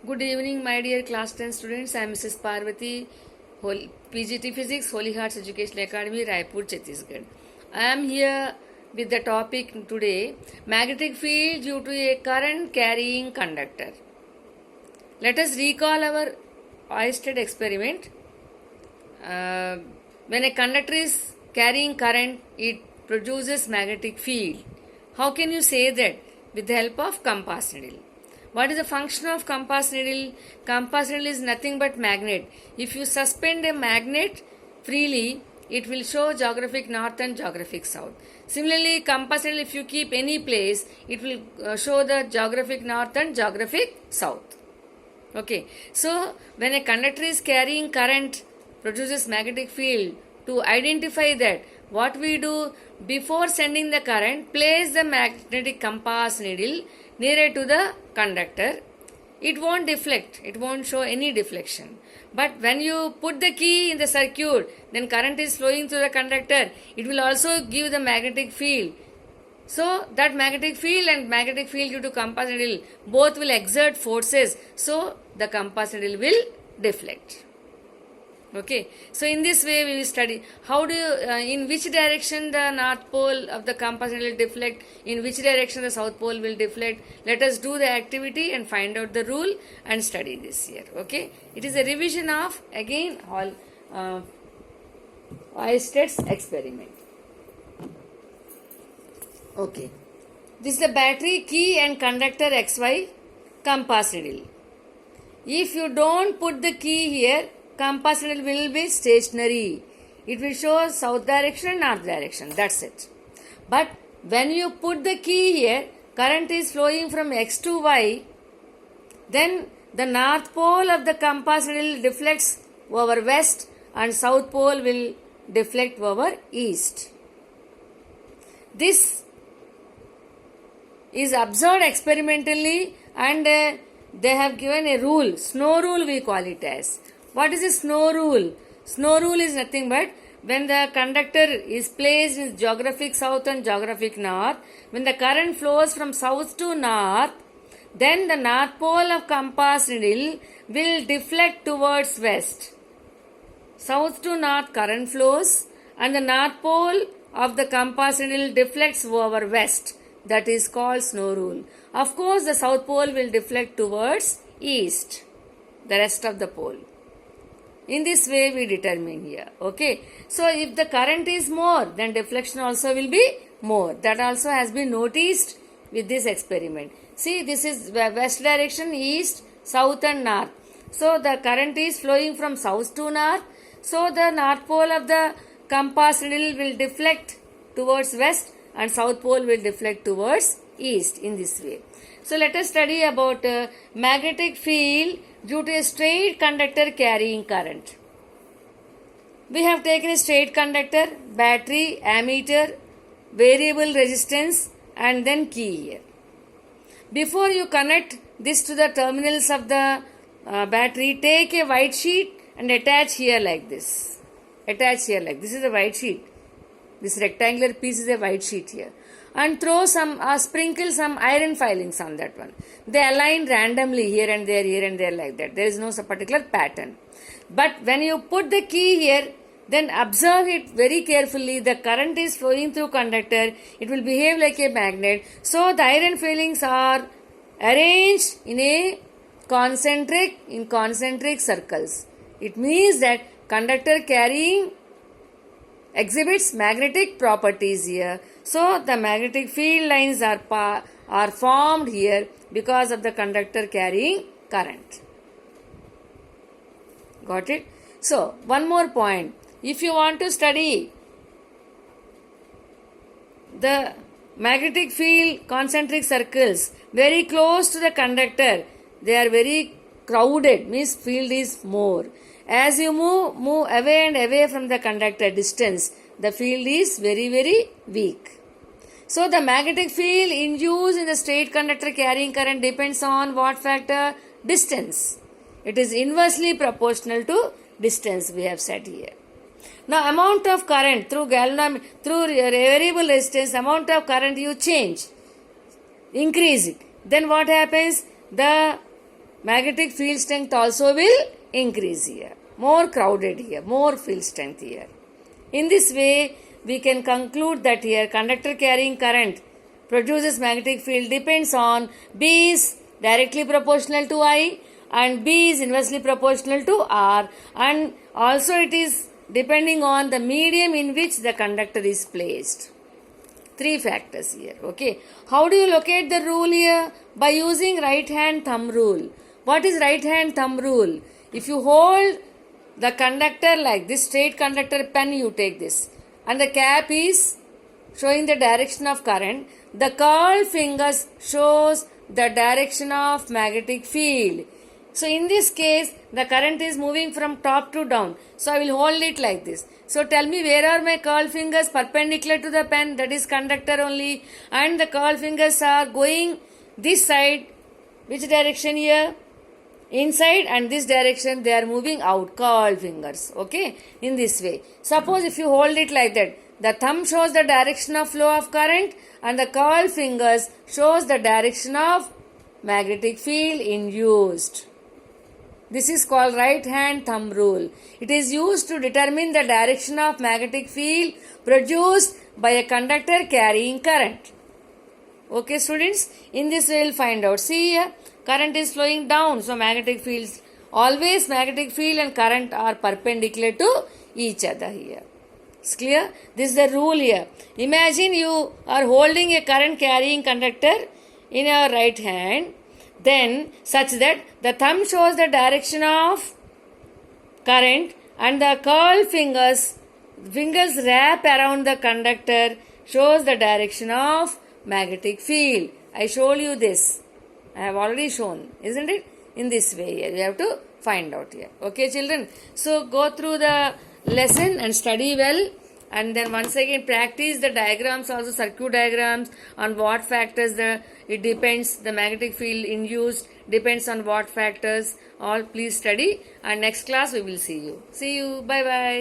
Good evening, my dear class 10 students. I am Mrs. Parvati, PGT Physics, Holy Hearts Education Academy, Raipur, Chhattisgarh. I am here with the topic today, magnetic field due to a current carrying conductor. Let us recall our Oersted experiment. When a conductor is carrying current, it produces magnetic field. How can you say that? With the help of compass needle. What is the function of compass needle? Compass needle is nothing but magnet. If you suspend a magnet freely, it will show geographic north and geographic south. Similarly, compass needle, if you keep any place, it will show the geographic north and geographic south. Okay, so when a conductor is carrying current, produces magnetic field. To identify that, what we do before sending the current, place the magnetic compass needle nearer to the conductor. It won't deflect, it won't show any deflection. But when you put the key in the circuit, then current is flowing through the conductor, it will also give the magnetic field. So that magnetic field and magnetic field due to compass needle both will exert forces, so the compass needle will deflect. Okay, so in this way we will study how do you, in which direction the north pole of the compass needle will deflect, in which direction the south pole will deflect. Let us do the activity and find out the rule and study this here. Okay, it is a revision of again all Oersted's experiment. Okay, this is the battery, key and conductor XY compass needle. If you don't put the key here, compass needle will be stationary. It will show south direction and north direction. That's it. But when you put the key here, current is flowing from X to Y. Then the north pole of the compass needle deflects over west and south pole will deflect over east. This is observed experimentally and they have given a rule. Snow rule we call it as. What is a snow rule? Snow rule is nothing but when the conductor is placed in geographic south and geographic north, when the current flows from south to north, then the north pole of compass needle will deflect towards west. South to north current flows and the north pole of the compass needle deflects over west. That is called snow rule. Of course, the south pole will deflect towards east, the rest of the pole. In this way we determine here. Okay. So if the current is more, then deflection also will be more. That also has been noticed with this experiment. See, this is west direction, east, south and north. So the current is flowing from south to north. So the north pole of the compass needle will deflect towards west and south pole will deflect towards east in this way. So let us study about magnetic field due to a straight conductor carrying current. We have taken a straight conductor, battery, ammeter, variable resistance and then key here. Before you connect this to the terminals of the battery, take a white sheet and attach here like this. Attach here like this. This is a white sheet. This rectangular piece is a white sheet here. And throw some, sprinkle some iron filings on that one. They align randomly here and there like that. There is no particular pattern. But when you put the key here, then observe it very carefully. The current is flowing through conductor. It will behave like a magnet. So the iron filings are arranged in concentric circles. It means that conductor carrying exhibits magnetic properties here. So the magnetic field lines are formed here because of the conductor carrying current. Got it? So one more point. If you want to study the magnetic field concentric circles very close to the conductor, they are very crowded, means field is more. As you move away and away from the conductor distance, the field is very, very weak. So the magnetic field induced in the straight conductor carrying current depends on what factor? Distance. It is inversely proportional to distance, we have said here. Now amount of current through variable resistance, amount of current you change, increase it. Then what happens? The magnetic field strength also will increase here. More crowded here, more field strength here. In this way, we can conclude that here conductor carrying current produces magnetic field depends on B is directly proportional to I and B is inversely proportional to R, and also it is depending on the medium in which the conductor is placed. Three factors here. Okay. How do you locate the rule here? By using right hand thumb rule. What is right hand thumb rule? If you hold the conductor like this, straight conductor pen, you take this, and the cap is showing the direction of current, the curled fingers shows the direction of magnetic field. So in this case, the current is moving from top to down. So I will hold it like this. So tell me, where are my curled fingers? Perpendicular to the pen, that is conductor only. And the curled fingers are going this side. Which direction here? Inside, and this direction they are moving out. Curled fingers. Okay? In this way. Suppose if you hold it like that, the thumb shows the direction of flow of current and the curled fingers shows the direction of magnetic field induced. This is called right hand thumb rule. It is used to determine the direction of magnetic field produced by a conductor carrying current. Okay students, in this way we will find out. See here, current is flowing down, so magnetic fields, always magnetic field and current are perpendicular to each other here. It's clear? This is the rule here. Imagine you are holding a current carrying conductor in your right hand, then such that the thumb shows the direction of current and the curled fingers wrap around the conductor shows the direction of magnetic field. I showed you this. I have already shown, isn't it? In this way here. You have to find out here. Okay children? So go through the lesson and study well, and then once again practice the diagrams, also circuit diagrams, on what factors it depends, the magnetic field induced depends on what factors. All please study, and next class we will see you. See you. Bye bye.